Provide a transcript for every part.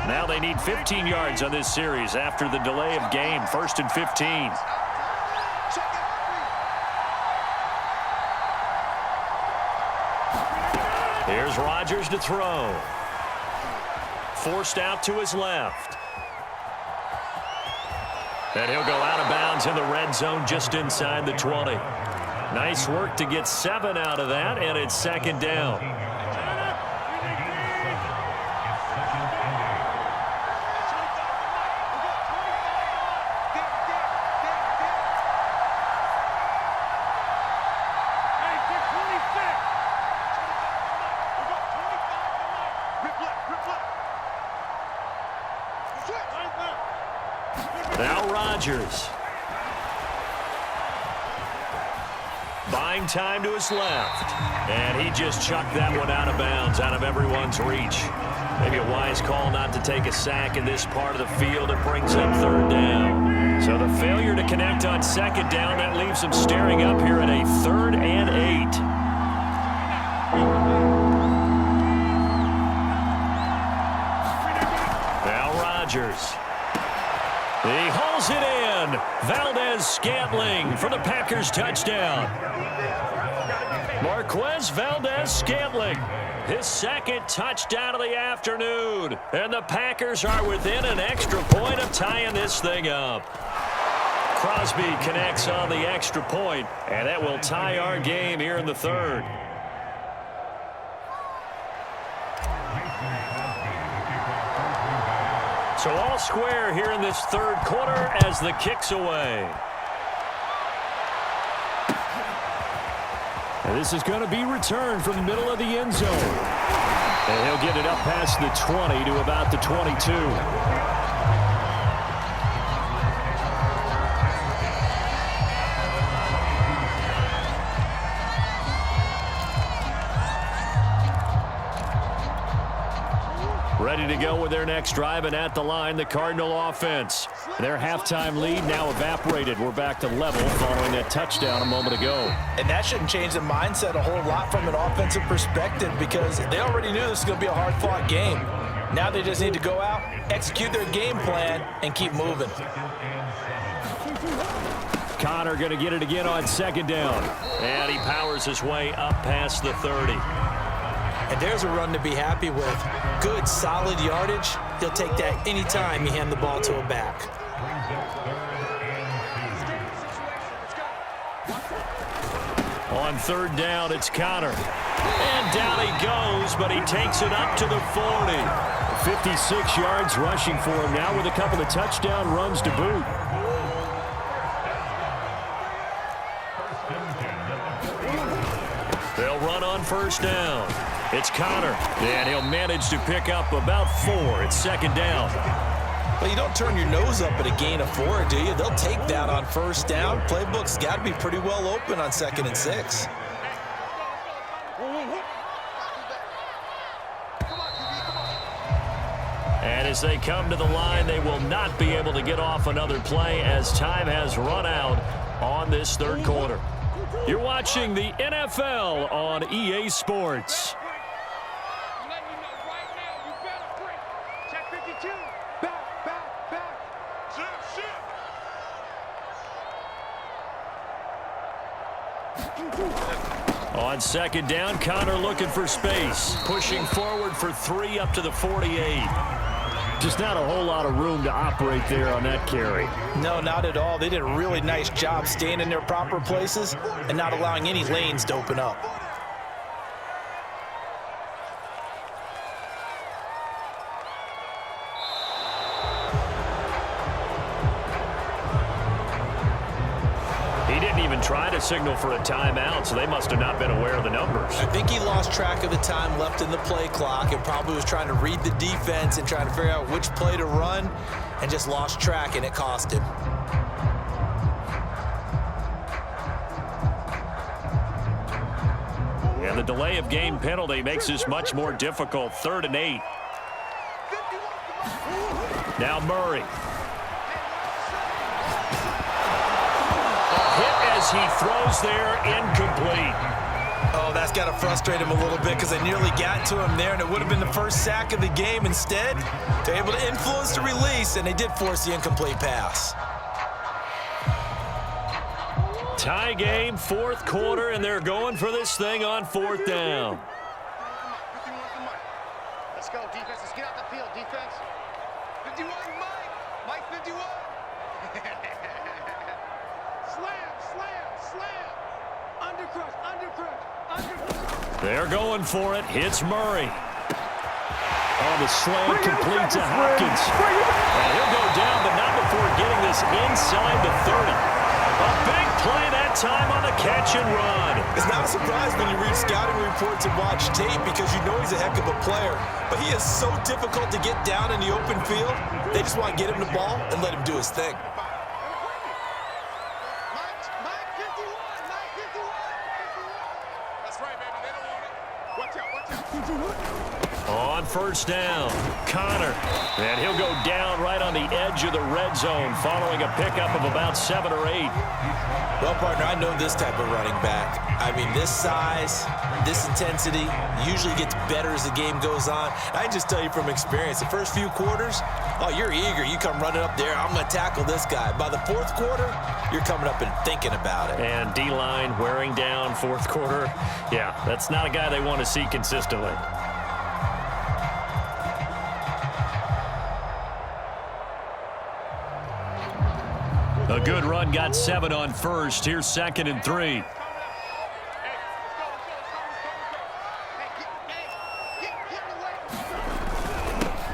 Now they need 15 yards on this series after the delay of game. 1st and 15. Here's Rodgers to throw. Forced out to his left. And he'll go out of bounds in the red zone just inside the 20. Nice work to get 7 out of that, and it's 2nd down. Now Rodgers. Buying time to his left. And he just chucked that one out of bounds, out of everyone's reach. Maybe a wise call not to take a sack in this part of the field. It brings up 3rd down. So the failure to connect on 2nd down, that leaves him staring up here at a 3rd and 8. Now Rodgers. He hauls it in. Valdez-Scantling for the Packers touchdown. Marquez Valdez-Scantling, his 2nd touchdown of the afternoon. And the Packers are within an extra point of tying this thing up. Crosby connects on the extra point, and that will tie our game here in the 3rd. So all square here in this 3rd quarter as the kick's away. And this is going to be returned from the middle of the end zone. And he'll get it up past the 20 to about the 22. Ready to go with their next drive, and at the line, the Cardinal offense. Their halftime lead now evaporated. We're back to level following that touchdown a moment ago. And that shouldn't change the mindset a whole lot from an offensive perspective because they already knew this was going to be a hard-fought game. Now they just need to go out, execute their game plan, and keep moving. Connor going to get it again on 2nd down. And he powers his way up past the 30. And there's a run to be happy with. Good, solid yardage. He'll take that anytime you hand the ball to a back. On 3rd down, it's Connor. And down he goes, but he takes it up to the 40. 56 yards rushing for him now with a couple of touchdown runs to boot. They'll run on 1st down. It's Connor, and he'll manage to pick up about 4. It's 2nd down. Well, you don't turn your nose up at a gain of 4, do you? They'll take that on 1st down. Playbook's got to be pretty well open on 2nd and 6. And as they come to the line, they will not be able to get off another play as time has run out on this 3rd quarter. You're watching the NFL on EA Sports. On 2nd down, Connor looking for space. Pushing forward for 3 up to the 48. Just not a whole lot of room to operate there on that carry. No, not at all. They did a really nice job staying in their proper places and not allowing any lanes to open up. He didn't even try to signal for a timeout, so they must have not been aware of the numbers. I think he lost track of the time left in the play clock and probably was trying to read the defense and trying to figure out which play to run and just lost track, and it cost him. And the delay of game penalty makes this much more difficult. 3rd and 8. Now Murray. A hit as he throws there, incomplete. Oh, that's got to frustrate him a little bit because they nearly got to him there, and it would have been the first sack of the game. Instead, they're able to influence the release, and they did force the incomplete pass. Tie game, fourth quarter, and they're going for this thing on fourth down. Let's go, defense. Let's get out the field, defense. 51, Mike 51. Slam. Undercrush. They're going for it. Hits Murray. Oh, the slam complete to Hopkins. And he'll go down, but not before getting this inside the 30. A big play that time on the catch and run. It's not a surprise when you read scouting reports and watch tape because you know he's a heck of a player. But he is so difficult to get down in the open field. They just want to get him the ball and let him do his thing. On first down, Connor. And he'll go down right on the edge of the red zone following a pickup of about 7 or 8. Well, partner, I know this type of running back. I mean, this size, this intensity usually gets better as the game goes on. I can just tell you from experience, the first few quarters, oh, you're eager. You come running up there, I'm going to tackle this guy. By the fourth quarter, you're coming up and thinking about it. And D-line wearing down fourth quarter. Yeah, that's not a guy they want to see consistently. A good run, got 7 on first. Here's 2nd and 3.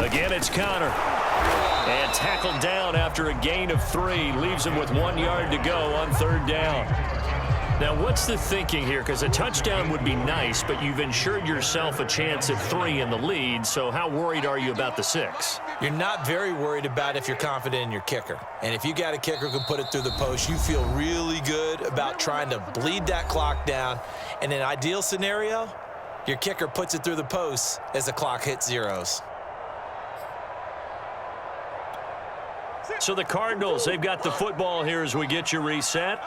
Again, it's Connor. And tackled down after a gain of 3. Leaves him with 1 yard to go on third down. Now, what's the thinking here? Because a touchdown would be nice, but you've ensured yourself a chance at 3 in the lead, so how worried are you about the 6? You're not very worried about if you're confident in your kicker. And if you got a kicker who can put it through the post, you feel really good about trying to bleed that clock down. In an ideal scenario, your kicker puts it through the post as the clock hits zeros. So the Cardinals, they've got the football here as we get you reset.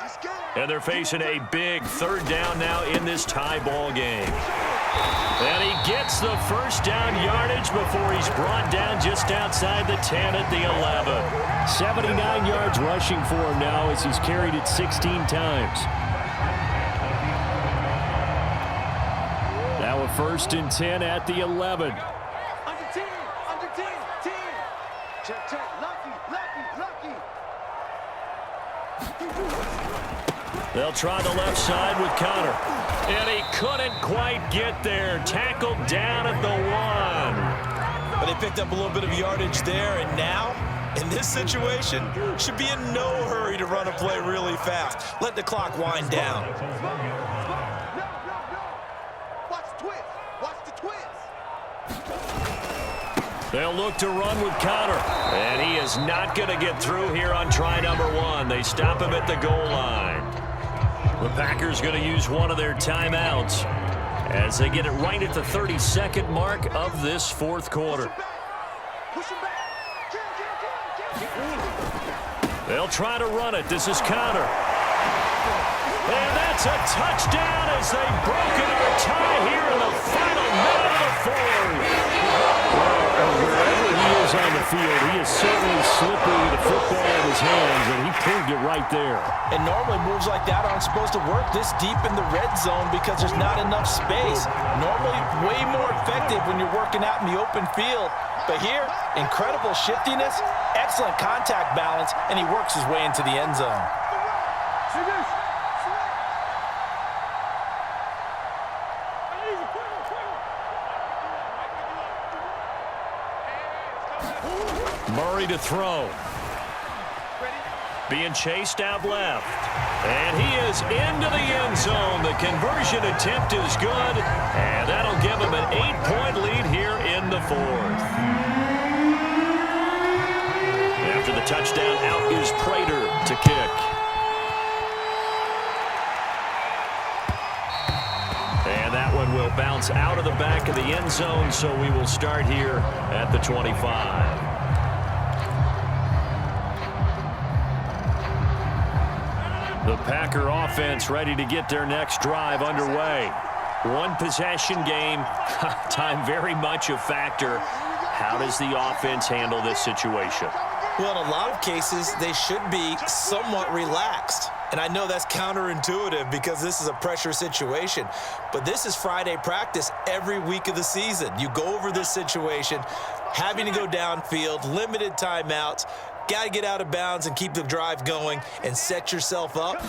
And they're facing a big third down now in this tie ball game. And he gets the first down yardage before he's brought down just outside the 10 at the 11. 79 yards rushing for him now as he's carried it 16 times. Now a 1st and 10 at the 11. Under 10. Check. Lucky. They'll try the left side with Connor. And he couldn't quite get there. Tackled down at the 1. But they picked up a little bit of yardage there, and now, in this situation, should be in no hurry to run a play really fast. Let the clock wind down. No. Watch the twist. They'll look to run with Connor. And he is not going to get through here on try number 1. They stop him at the goal line. The Packers going to use one of their timeouts as they get it right at the 32nd mark of this fourth quarter. They'll try to run it. This is Connor. And that's a touchdown as they've broken our tie here in the final minute of the fourth. Wherever he is on the field, he is certainly slippery with the football in his hands, and he proved it right there. And normally moves like that aren't supposed to work this deep in the red zone because there's not enough space. Normally way more effective when you're working out in the open field. But here, incredible shiftiness, excellent contact balance, and he works his way into the end zone. Murray to throw. Being chased out left. And he is into the end zone. The conversion attempt is good. And that'll give him an 8-point lead here in the fourth. After the touchdown, out is Prater to kick. And that one will bounce out of the back of the end zone, so we will start here at the 25. The Packer offense ready to get their next drive underway. One possession game. Time very much a factor. How does the offense handle this situation? Well, in a lot of cases, they should be somewhat relaxed. And I know that's counterintuitive because this is a pressure situation. But this is Friday practice every week of the season. You go over this situation, having to go downfield, limited timeouts, got to get out of bounds and keep the drive going and set yourself up.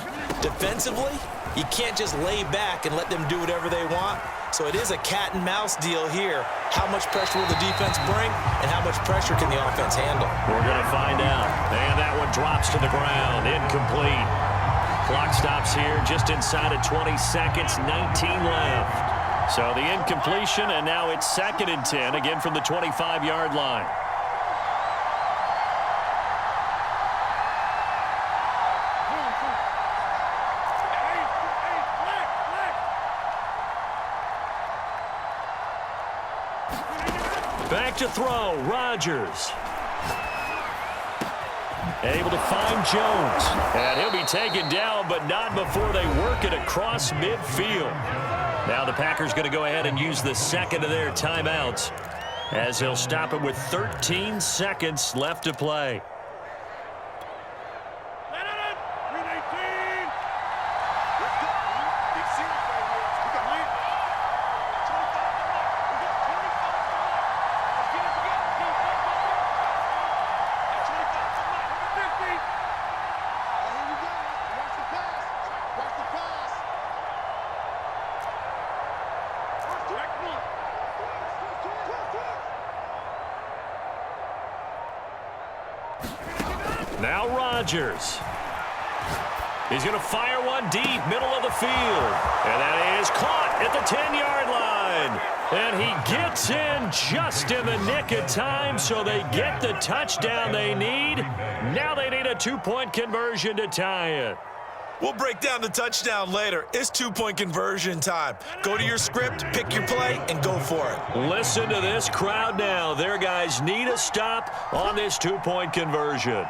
Defensively, you can't just lay back and let them do whatever they want. So it is a cat and mouse deal here. How much pressure will the defense bring, and how much pressure can the offense handle? We're going to find out. And that one drops to the ground. Incomplete. Clock stops here just inside of 20 seconds, 19 left. So the incompletion, and now it's 2nd and 10, again from the 25-yard line. Back to throw, Rodgers. Able to find Jones. And he'll be taken down, but not before they work it across midfield. Now the Packers going to go ahead and use the second of their timeouts as they'll stop it with 13 seconds left to play. Now Rodgers. He's going to fire one deep, middle of the field. And that is caught at the 10-yard line. And he gets in just in the nick of time, so they get the touchdown they need. Now they need a 2-point conversion to tie it. We'll break down the touchdown later. It's 2-point conversion time. Go to your script, pick your play, and go for it. Listen to this crowd now. Their guys need a stop on this 2-point conversion.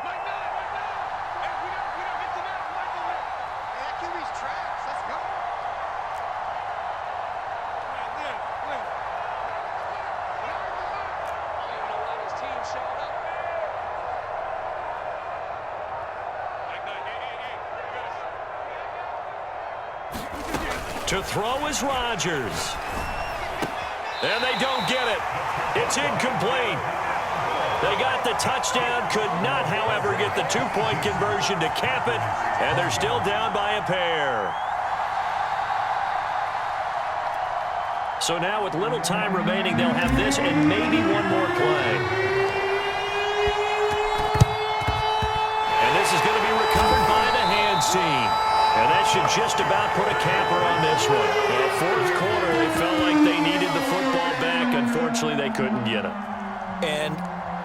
To throw is Rodgers. And they don't get it. It's incomplete. They got the touchdown, could not, however, get the 2-point conversion to cap it, and they're still down by a pair. So now with little time remaining, they'll have this and maybe one more play. And this is going to be recovered by the hands team. And that should just about put a capper on this one. In the 4th quarter, they felt like they needed the football back. Unfortunately, they couldn't get it. And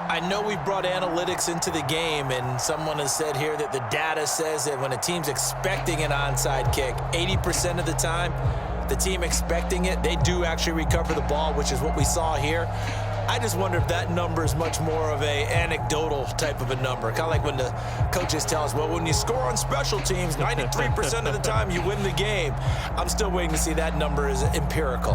I know we've brought analytics into the game, and someone has said here that the data says that when a team's expecting an onside kick, 80% of the time, the team expecting it, they do actually recover the ball, which is what we saw here. I just wonder if that number is much more of a anecdotal type of a number. Kind of like when the coaches tell us, well, when you score on special teams, 93% of the time you win the game. I'm still waiting to see that number is empirical.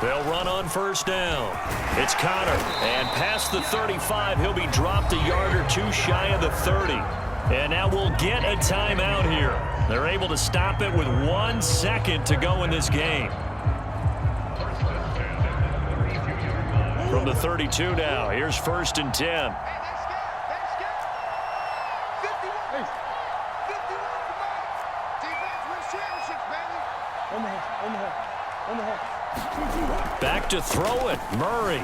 They'll run on 1st down. It's Connor, and past the 35, he'll be dropped a yard or two shy of the 30. And now we'll get a timeout here. They're able to stop it with 1 second to go in this game. From the 32 now, here's 1st and 10. Back to throw it, Murray.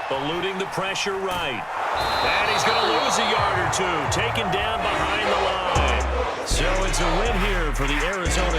Eluding the pressure right. And he's going to lose a yard or two, taken down behind the line. So it's a win here for the Arizona